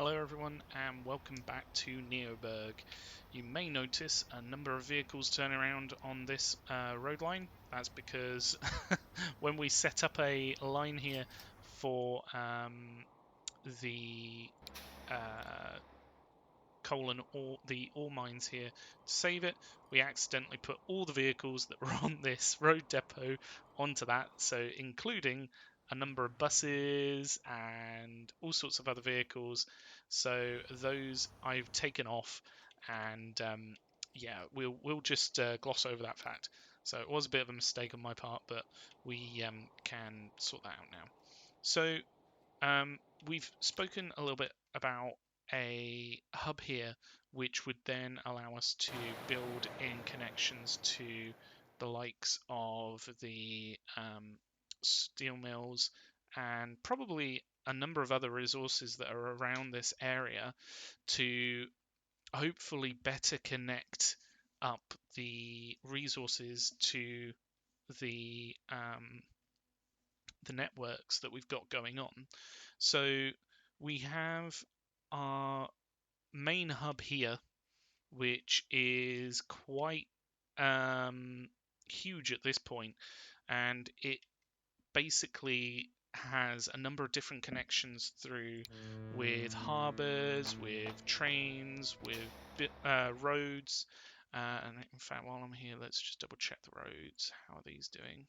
Hello everyone and welcome back to NeoBurgh. You may notice a number of vehicles turn around on this road line. That's because when we set up a line here for the coal and the ore mines here to save it, we accidentally put all the vehicles that were on this road depot onto that, so including a number of buses and all sorts of other vehicles. So those I've taken off, and yeah, we'll just gloss over that fact. So it was a bit of a mistake on my part, but we can sort that out now. So we've spoken a little bit about a hub here, which would then allow us to build in connections to the likes of the steel mills and probably a number of other resources that are around this area to hopefully better connect up the resources to the networks that we've got going on. So we have our main hub here, which is quite huge at this point, and it basically has a number of different connections through with harbours, with trains, with roads. And in fact, while I'm here, let's just double check the roads. How are these doing?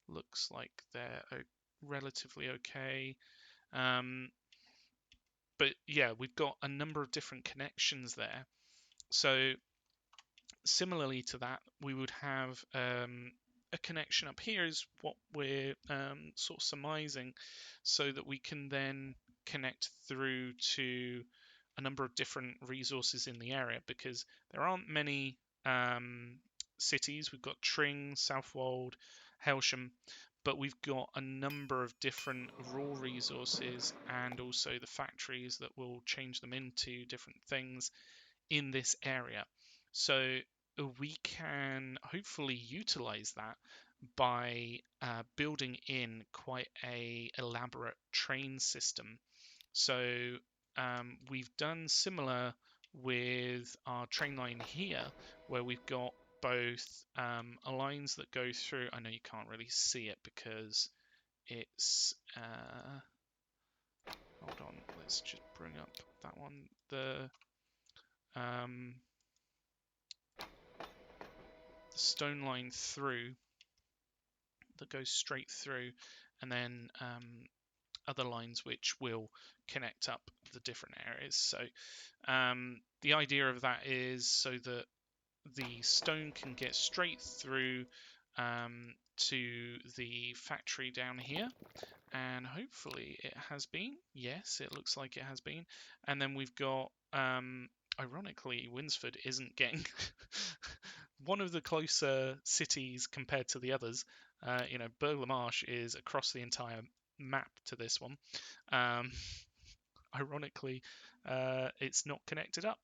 Looks like they're relatively okay. But yeah, we've got a number of different connections there. So similarly to that, we would have a connection up here is what we're sort of surmising, so that we can then connect through to a number of different resources in the area, because there aren't many cities. We've got Tring, Southwold, Helsham, but we've got a number of different raw resources and also the factories that will change them into different things in this area. So we can hopefully utilize that by building in quite a elaborate train system. So we've done similar with our train line here, where we've got both lines that go through. I know you can't really see it because it's hold on, let's just bring up that one, the stone line through that goes straight through, and then other lines which will connect up the different areas. So the idea of that is so that the stone can get straight through to the factory down here, and hopefully it has been. Yes, it looks like it has been. And then we've got ironically, Winsford isn't getting one of the closer cities compared to the others. Burgh-le-Marsh is across the entire map to this one. Ironically, it's not connected up.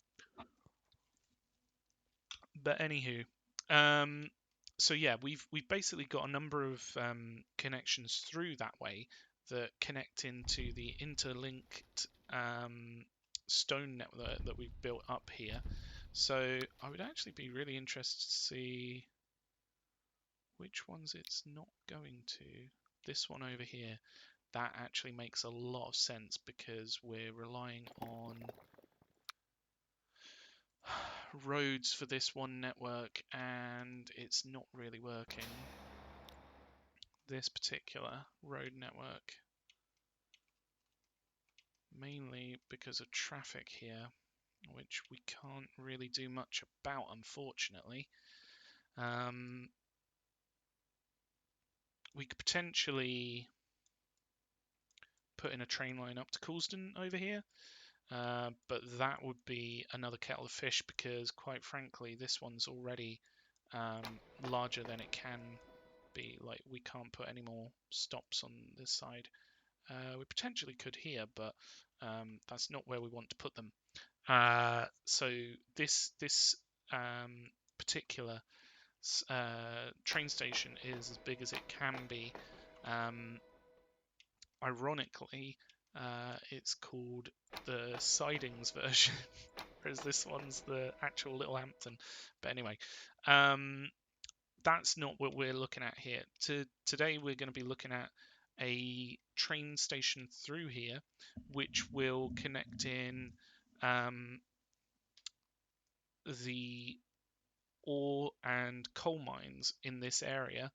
But anywho, so yeah, we've basically got a number of connections through that way that connect into the interlinked stone network that we've built up here. So I would actually be really interested to see which ones it's not going to. This one over here, that actually makes a lot of sense because we're relying on roads for this one network and it's not really working. This particular road network, mainly because of traffic here, which we can't really do much about, unfortunately. We could potentially put in a train line up to Coulsdon over here, but that would be another kettle of fish because, quite frankly, this one's already larger than it can be. Like, we can't put any more stops on this side. We potentially could here, but that's not where we want to put them. So this particular train station is as big as it can be. Ironically, It's called the sidings version, whereas this one's the actual Little Hampton. But anyway, that's not what we're looking at here. Today we're going to be looking at a train station through here, which will connect in the ore and coal mines in this area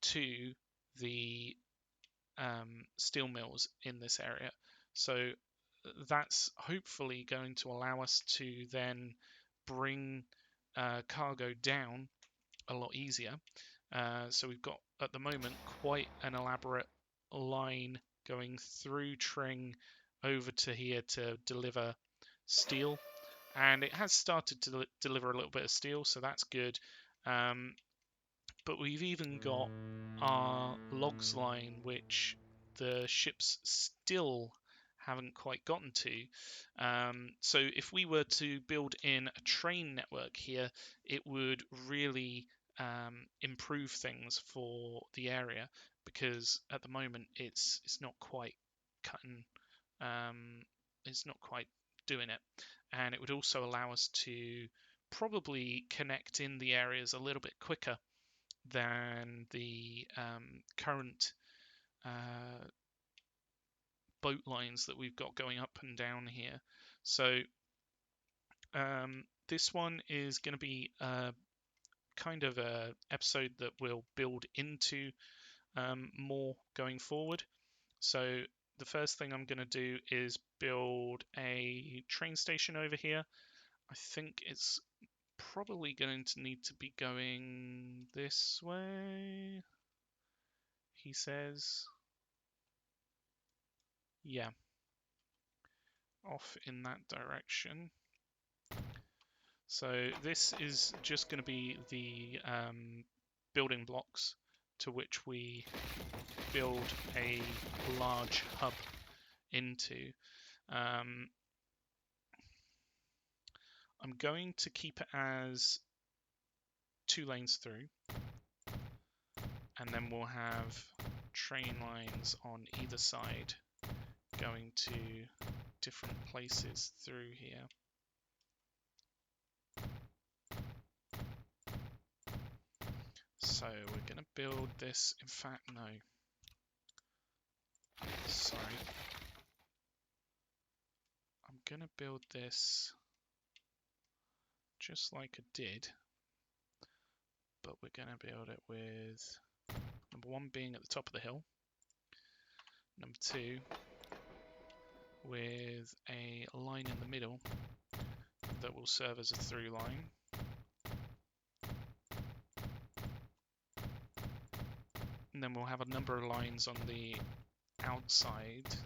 to the steel mills in this area. So that's hopefully going to allow us to then bring cargo down a lot easier. So we've got at the moment quite an elaborate line going through Tring over to here to deliver steel, and it has started to deliver a little bit of steel, so that's good. But we've even got our logs line, which the ships still haven't quite gotten to. So if we were to build in a train network here, it would really improve things for the area, because at the moment it's not quite cutting, it's not quite doing it. And it would also allow us to probably connect in the areas a little bit quicker than the current boat lines that we've got going up and down here. So this one is going to be kind of a episode that we'll build into more going forward. So the first thing I'm going to do is build a train station over here. I think it's probably going to need to be going this way, he says. Yeah, off in that direction. So this is just going to be the building blocks to which we build a large hub into. I'm going to keep it as 2 lanes through, and then we'll have train lines on either side going to different places through here. So we're going to build this, in fact, no. Sorry. I'm going to build this just like I did, but we're going to build it with number 1 being at the top of the hill, number 2 with a line in the middle that will serve as a through line, and then we'll have a number of lines on the outside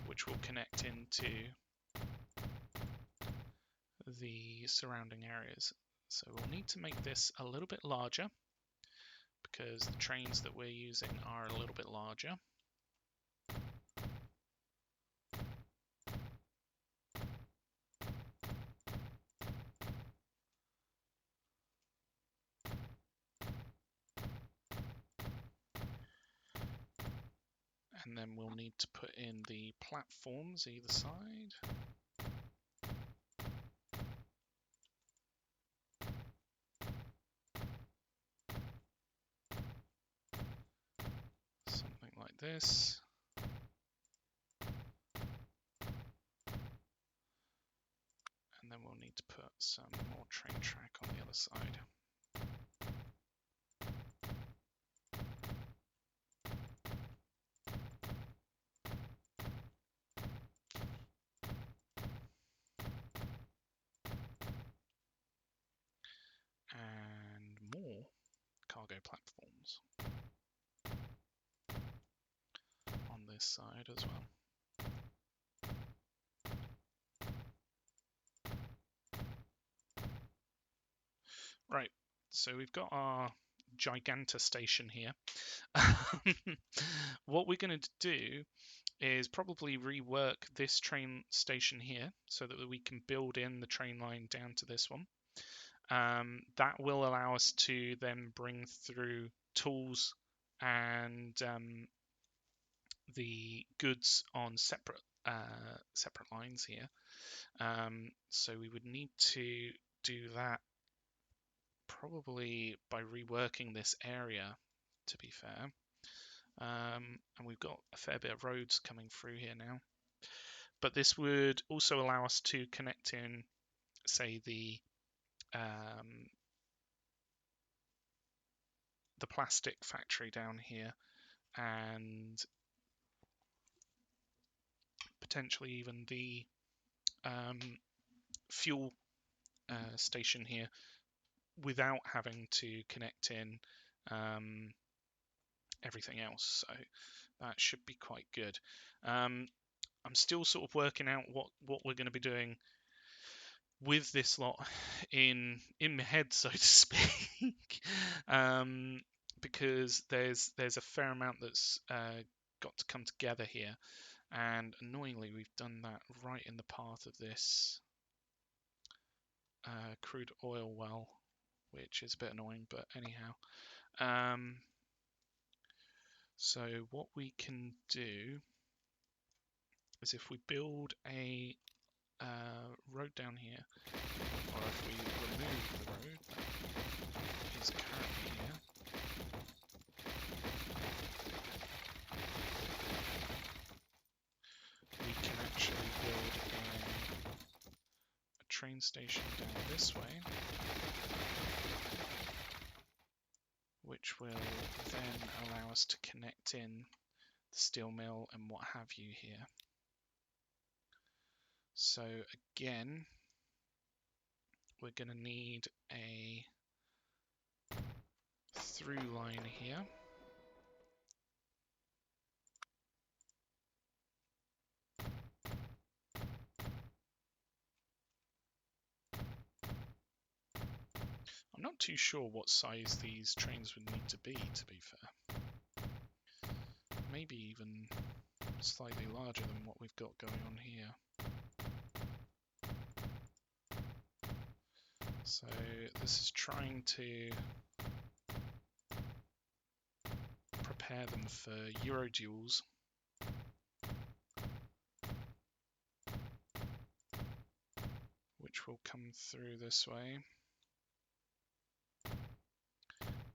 which will connect into the surrounding areas. So we'll need to make this a little bit larger because the trains that we're using are a little bit larger. And then we'll need to put in the platforms either side. Something like this. And then we'll need to put some more train track on the other side. And more cargo platforms on this side as well. Right, so we've got our Giganta station here. What we're going to do is probably rework this train station here so that we can build in the train line down to this one. That will allow us to then bring through tools and the goods on separate lines here. So we would need to do that probably by reworking this area, to be fair. And we've got a fair bit of roads coming through here now. But this would also allow us to connect in, say, the plastic factory down here, and potentially even the fuel station here, without having to connect in everything else. So that should be quite good. I'm still sort of working out what we're going to be doing with this lot in my head, so to speak, because there's a fair amount that's got to come together here, and annoyingly we've done that right in the path of this crude oil well, which is a bit annoying, but anyhow. So what we can do is, if we build a road down here, or if we remove the road that is currently here, we can actually build a train station down this way, which will then allow us to connect in the steel mill and what have you here. So again, we're going to need a through line here. I'm not too sure what size these trains would need to be fair. Maybe even slightly larger than what we've got going on here. So this is trying to prepare them for Euroduals. Which will come through this way,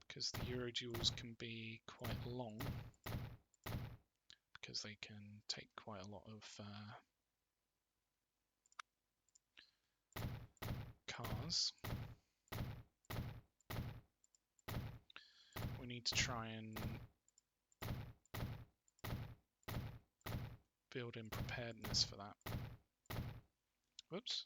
because the Euroduals can be quite long, because they can take quite a lot of cars. We need to try and build in preparedness for that. Whoops.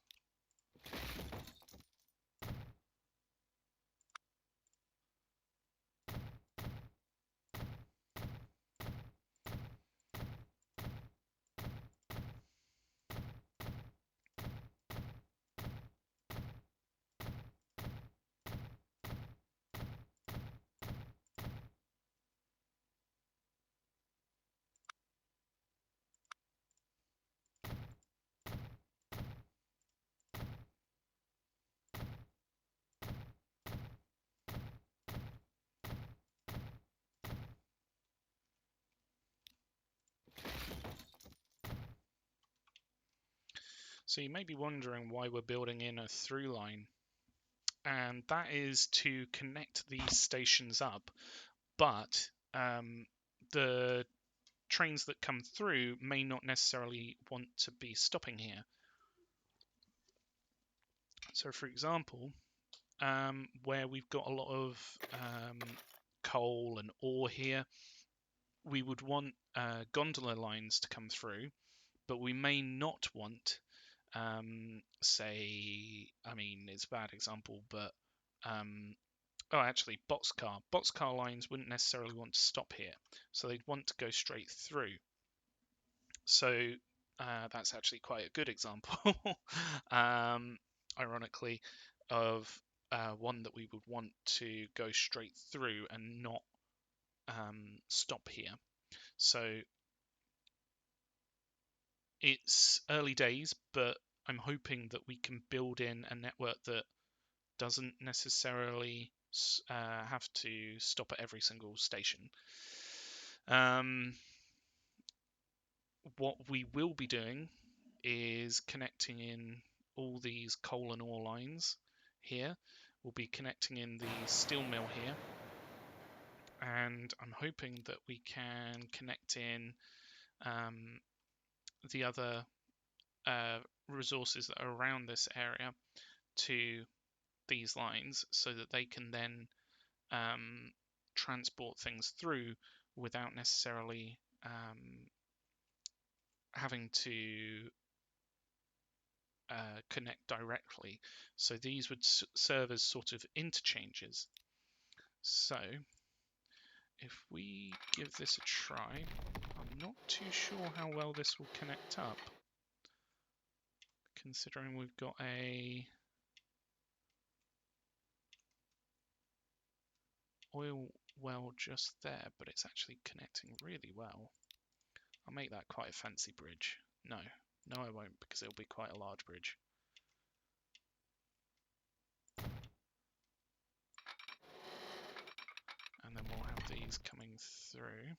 So you may be wondering why we're building in a through line, and that is to connect these stations up, but the trains that come through may not necessarily want to be stopping here. So for example, where we've got a lot of coal and ore here, we would want gondola lines to come through, but we may not want, say, I mean, it's a bad example, but oh, actually, boxcar lines wouldn't necessarily want to stop here, so they'd want to go straight through. So that's actually quite a good example, ironically, of one that we would want to go straight through and not stop here. So it's early days, but I'm hoping that we can build in a network that doesn't necessarily have to stop at every single station. what we will be doing is connecting in all these coal and ore lines here. We'll be connecting in the steel mill here, and I'm hoping that we can connect in the other resources that are around this area to these lines so that they can then transport things through without necessarily having to connect directly. So these would serve as sort of interchanges. So if we give this a try, I'm not too sure how well this will connect up, considering we've got a oil well just there, but it's actually connecting really well. I'll make that quite a fancy bridge. No, I won't, because it'll be quite a large bridge. And then we'll have these coming through.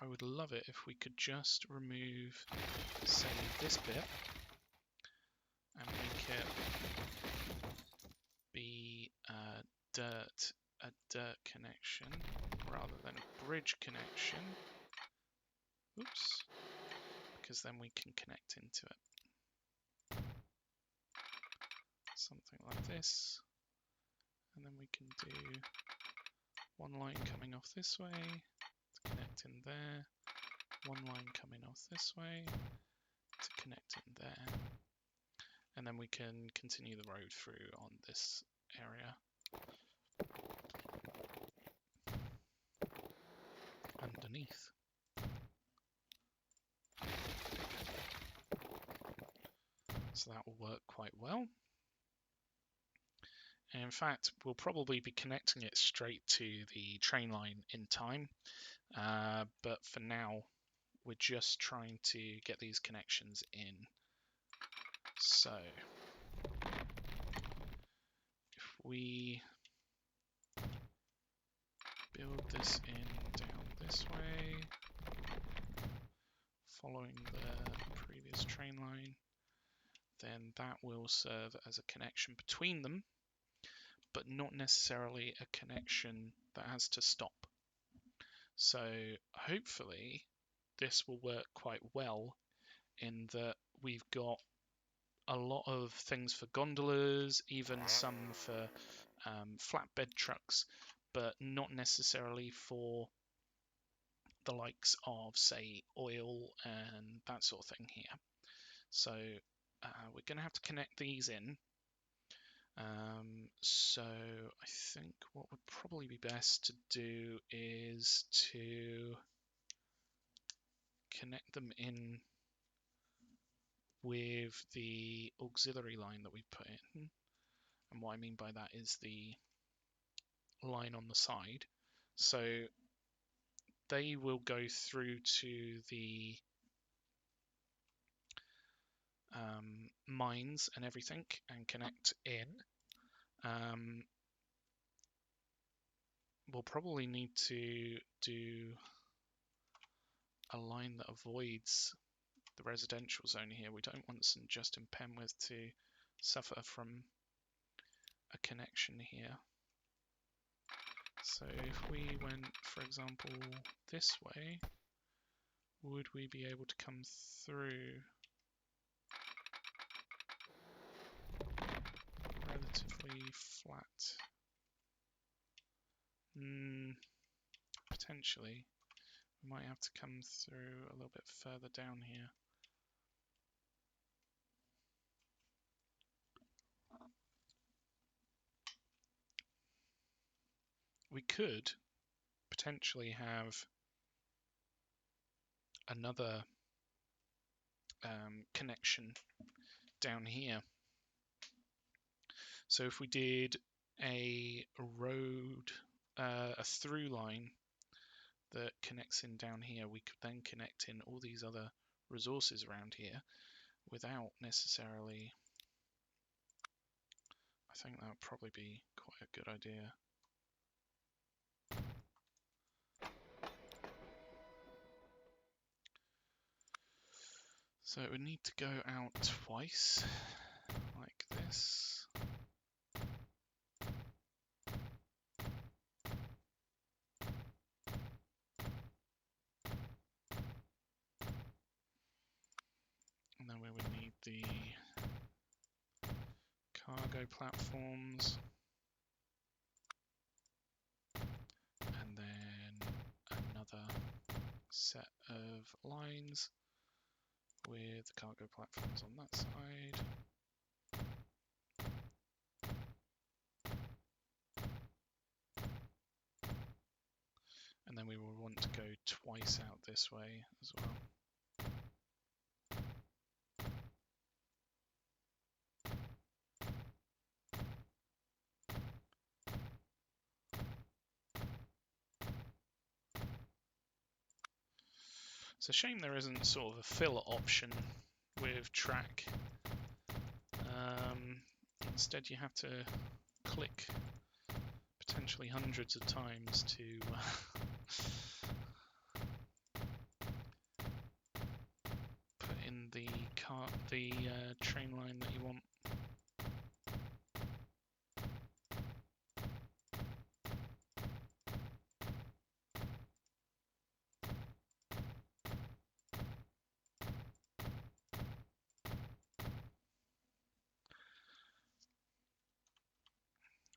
I would love it if we could just remove, say, this bit and make it be a dirt connection rather than a bridge connection. Oops, because then we can connect into it. Something like this. And then we can do one line coming off this way to connect in there, one line coming off this way to connect in there, and then we can continue the road through on this area underneath. So that will work quite well. And in fact, we'll probably be connecting it straight to the train line in time, but for now we're just trying to get these connections in. So if we build this in down this way, following the previous train line, then that will serve as a connection between them, but not necessarily a connection that has to stop. So hopefully this will work quite well in that we've got a lot of things for gondolas, even some for flatbed trucks, but not necessarily for the likes of, say, oil and that sort of thing here. So we're going to have to connect these in. So I think what would probably be best to do is to connect them in with the auxiliary line that we've put in. And what I mean by that is the line on the side. So they will go through to the mines and everything and connect in. We'll probably need to do a line that avoids the residential zone here. We don't want St Just-in-Penwith to suffer from a connection here. So if we went, for example, this way, would we be able to come through relatively flat? Potentially. We might have to come through a little bit further down here. We could potentially have another connection down here. So if we did a road, a through line that connects in down here, we could then connect in all these other resources around here without necessarily. I think that would probably be quite a good idea. So it would need to go out twice, like this. And then we would need the cargo platforms. And then another set of lines with cargo platforms on that side. And then we will want to go twice out this way as well. It's a shame there isn't sort of a fill option with track. Instead you have to click potentially hundreds of times to put in the train line that you want.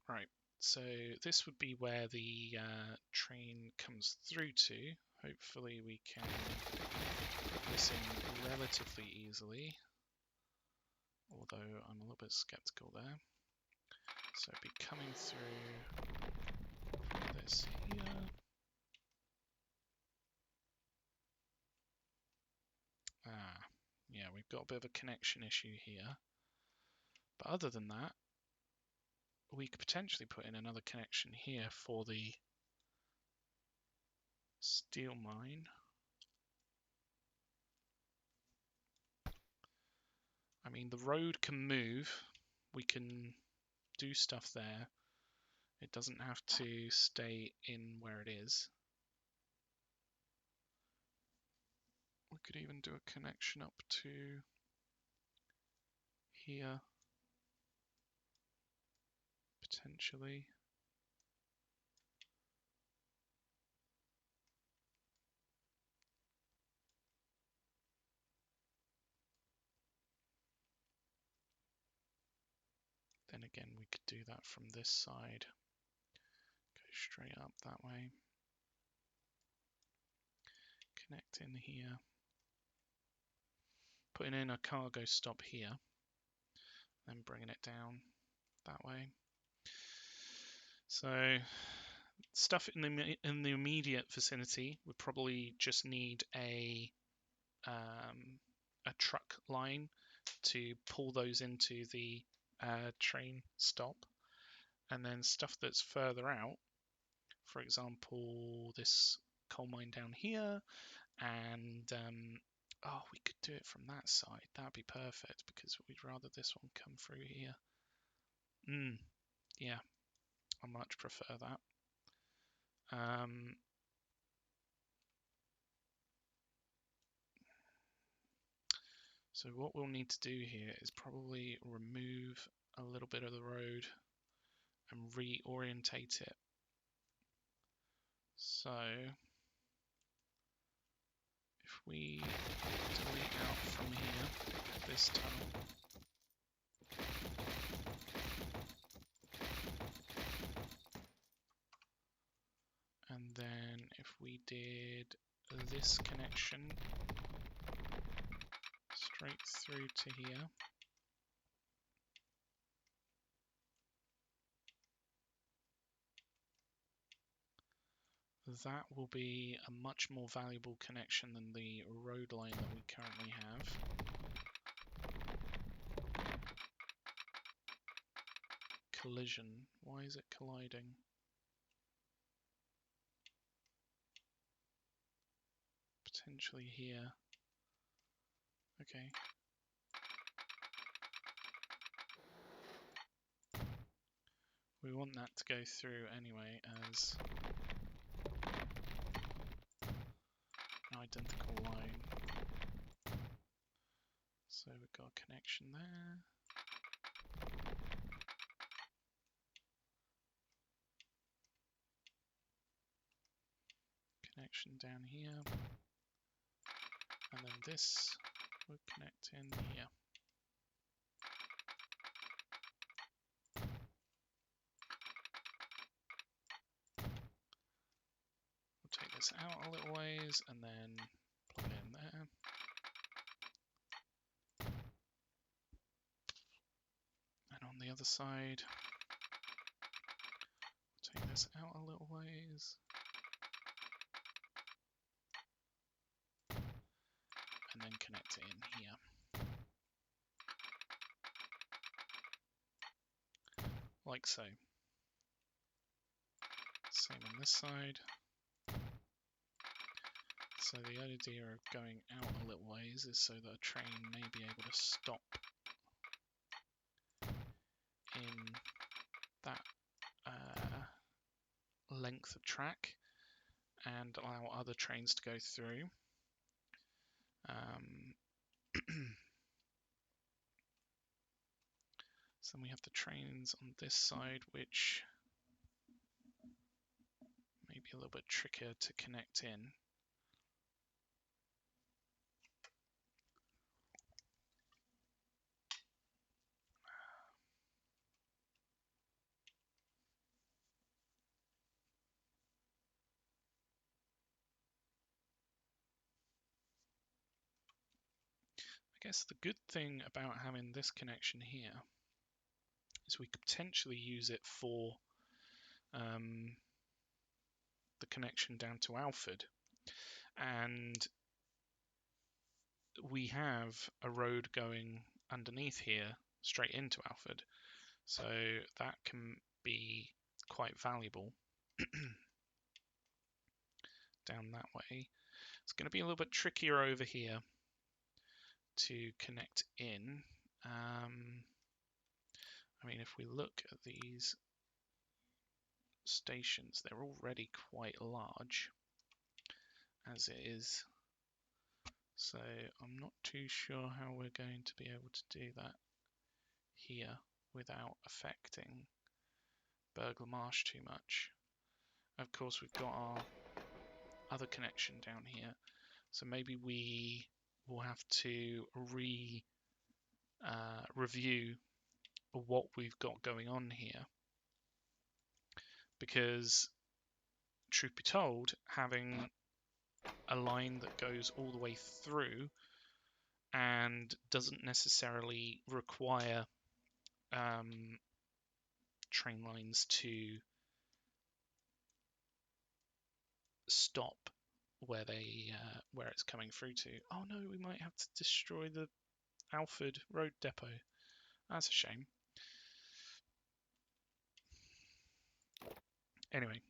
Right, so this would be where the train comes through to. Hopefully we can put this in relatively easily, although I'm a little bit skeptical there. So it'd be coming through this here. Yeah, we've got a bit of a connection issue here. But other than that, we could potentially put in another connection here for the steel mine. I mean, the road can move. We can do stuff there. It doesn't have to stay in where it is. We could even do a connection up to here, potentially. Then again, we could do that from this side. Go straight up that way. Connect in here. Putting in a cargo stop here. Then bringing it down that way. So stuff in the immediate vicinity would probably just need a truck line to pull those into the train stop, and then stuff that's further out, for example this coal mine down here, and oh, we could do it from that side. That'd be perfect because we'd rather this one come through here. Yeah, I much prefer that. So what we'll need to do here is probably remove a little bit of the road and reorientate it. So if we delete out from here this tunnel, and then if we did this connection straight through to here, that will be a much more valuable connection than the road line that we currently have. Collision. Why is it colliding? Potentially here. Okay. We want that to go through anyway as an identical line. connection there. Connection down here. And then this would connect in here. We'll take this out a little ways and then plug it in there. And on the other side, take this out a little ways. And then connect it in here. Like so. Same on this side. So the idea of going out a little ways is so that a train may be able to stop in that length of track and allow other trains to go through. So then we have the trains on this side, which may be a little bit trickier to connect in. I guess the good thing about having this connection here is we could potentially use it for the connection down to Alford, and we have a road going underneath here straight into Alford, so that can be quite valuable down that way. It's going to be a little bit trickier over here to connect in. I mean, if we look at these stations, they're already quite large as it is, so I'm not too sure how we're going to be able to do that here without affecting Burgh Marsh too much. Of course, we've got our other connection down here, so maybe we will have to review what we've got going on here, because truth be told, having a line that goes all the way through and doesn't necessarily require train lines to stop where it's coming through to. Oh no, we might have to destroy the Alford road depot. That's a shame. Anyway,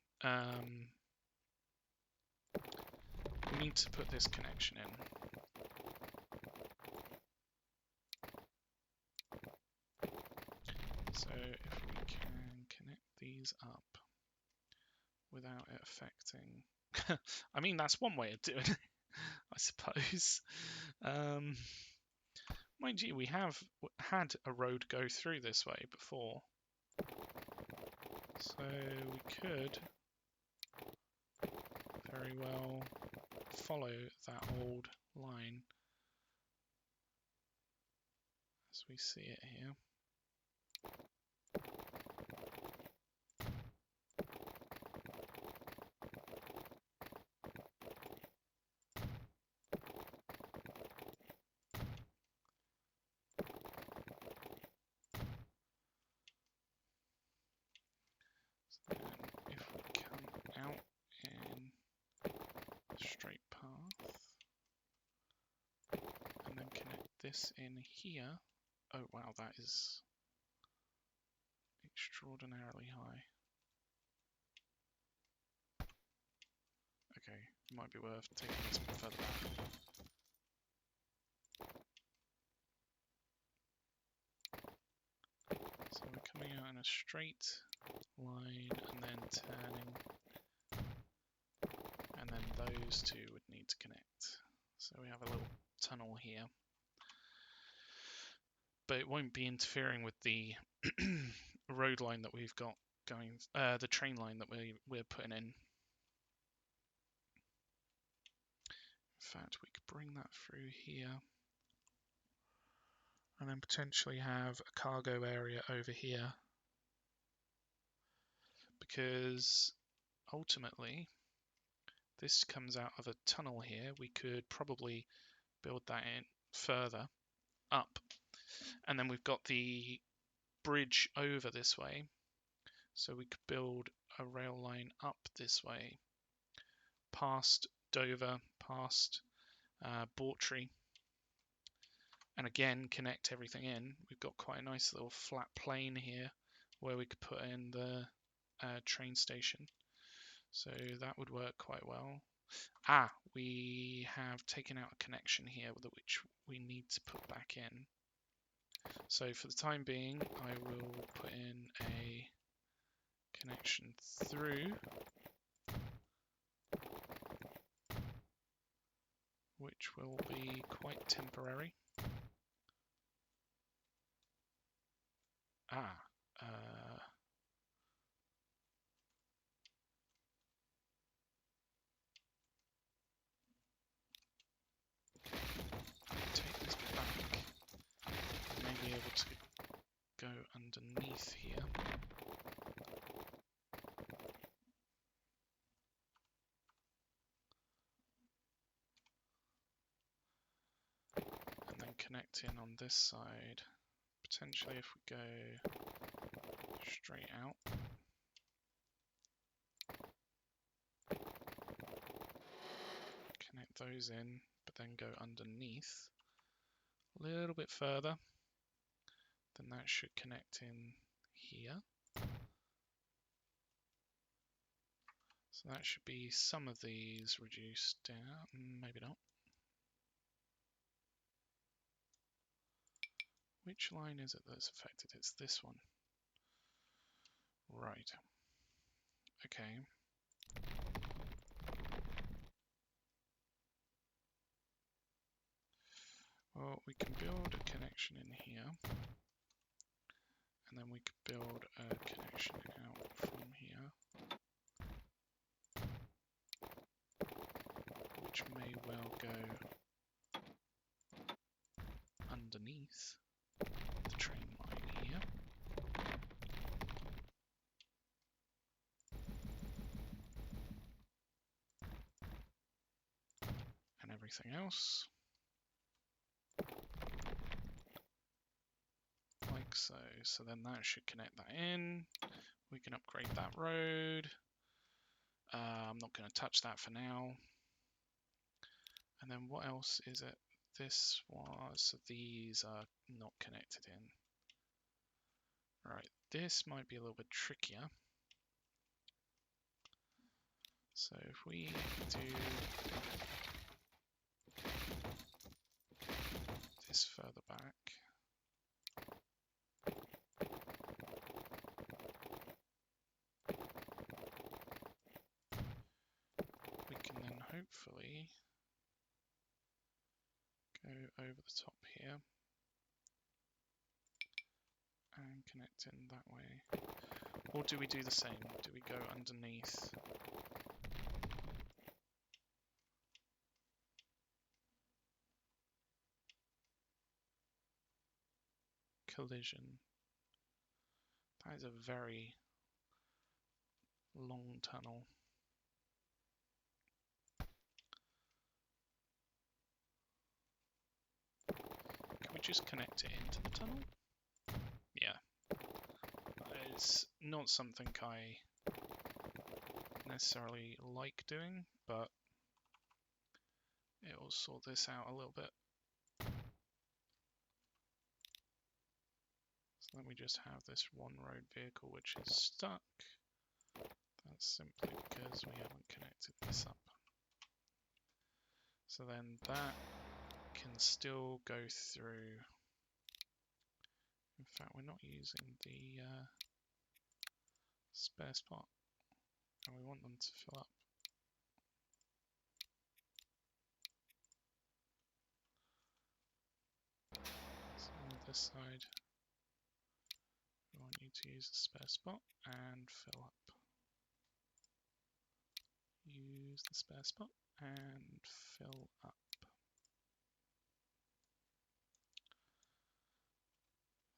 we need to put this connection in. So if we can connect these up without it affecting... I mean, that's one way of doing it, I suppose. Mind you, we have had a road go through this way before. So we could very well follow that old line as we see it here. So then if we come out in a straight path and then connect this in here. Oh wow, that is extraordinarily high. Okay, might be worth taking this further back. So we're coming out in a straight line and then turning, and then those two would need to connect. So we have a little tunnel here. but it won't be interfering with the road line that we've got going, the train line that we're putting in. In fact, we could bring that through here and then potentially have a cargo area over here, because ultimately this comes out of a tunnel here. We could probably build that in further up, and then we've got the bridge over this way, so we could build a rail line up this way past Dover, past Bawtry, and again connect everything in. We've got quite a nice little flat plain here where we could put in the train station, so that would work quite well. We have taken out a connection here which we need to put back in. So for the time being, I will put in a connection through, which will be quite temporary. Take this back. I may be able to go underneath here. And then connect in on this side. Potentially if we go straight out. Connect those in, but then go underneath a little bit further. Then that should connect in here. So that should be some of these reduced down, maybe not. Which line is it that's affected? It's this one. Right. Okay. Well, we can build a connection in here, and then we could build a connection out from here, which may well go underneath the train line here. And everything else. Like so. So then that should connect that in. We can upgrade that road. I'm not going to touch that for now. And then what else is it? This was, so these are not connected in. Right, this might be a little bit trickier. So if we do this further back, we can then hopefully go over the top here and connect in that way. Or do we do the same? Do we go underneath? Collision. That is a very long tunnel. Can we just connect it into the tunnel? Yeah. It's not something I necessarily like doing, but it will sort this out a little bit. So then we just have this one road vehicle which is stuck. That's simply because we haven't connected this up. So then that can still go through. In fact, we're not using the spare spot, and we want them to fill up. So this this side, we want you to use the spare spot and fill up. Use the spare spot and fill up.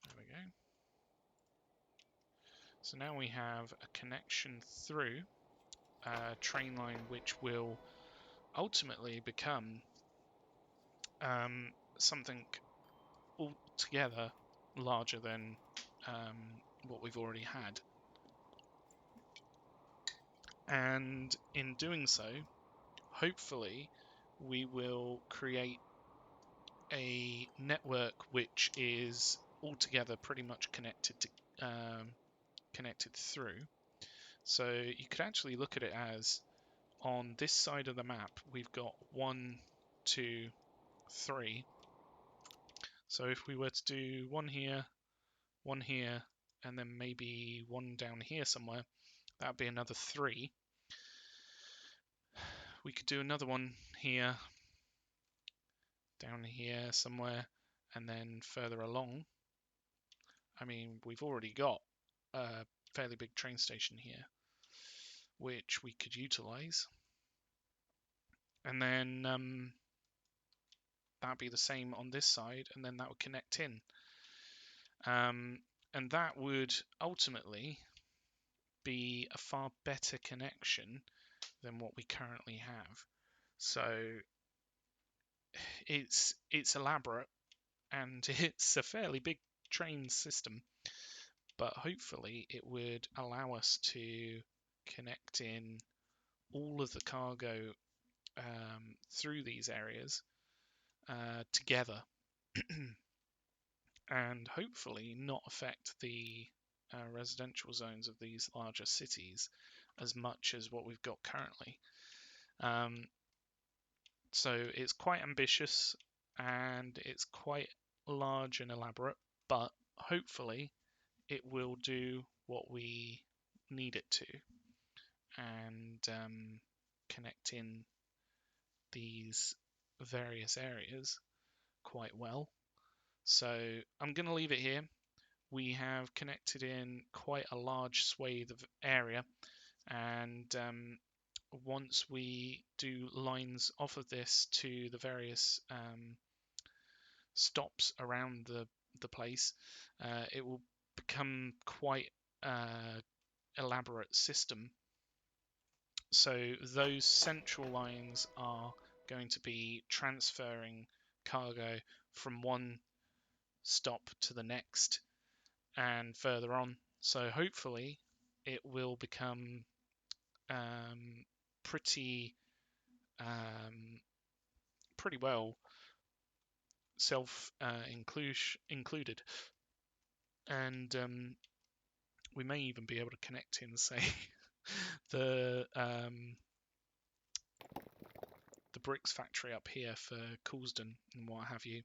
There we go. So now we have a connection through a train line which will ultimately become something altogether larger than what we've already had. And in doing so, hopefully we will create a network which is altogether pretty much connected through. So you could actually look at it as, on this side of the map we've got 1, 2, 3. So if we were to do one here, and then maybe one down here somewhere, that'd be another 3. We could do another one here, down here somewhere, and then further along. I mean, we've already got a fairly big train station here, which we could utilize. And then that'd be the same on this side, and then that would connect in. And that would ultimately be a far better connection than what we currently have. So it's elaborate, and it's a fairly big train system, but hopefully it would allow us to connect in all of the cargo through these areas together, and hopefully not affect the residential zones of these larger cities as much as what we've got currently. So it's quite ambitious and it's quite large and elaborate, but hopefully it will do what we need it to, and connect in these various areas quite well. So I'm going to leave it here. We have connected in quite a large swathe of area, and once we do lines off of this to the various stops around the place, it will become quite elaborate system. So those central lines are going to be transferring cargo from one stop to the next and further on. So hopefully it will become pretty well self included, and we may even be able to connect in, say, the bricks factory up here for Coulsdon and what have you,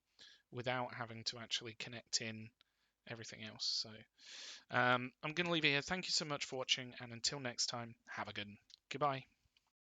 without having to actually connect in everything else. So I'm going to leave it here. Thank you so much for watching, and until next time, have a good one. Goodbye.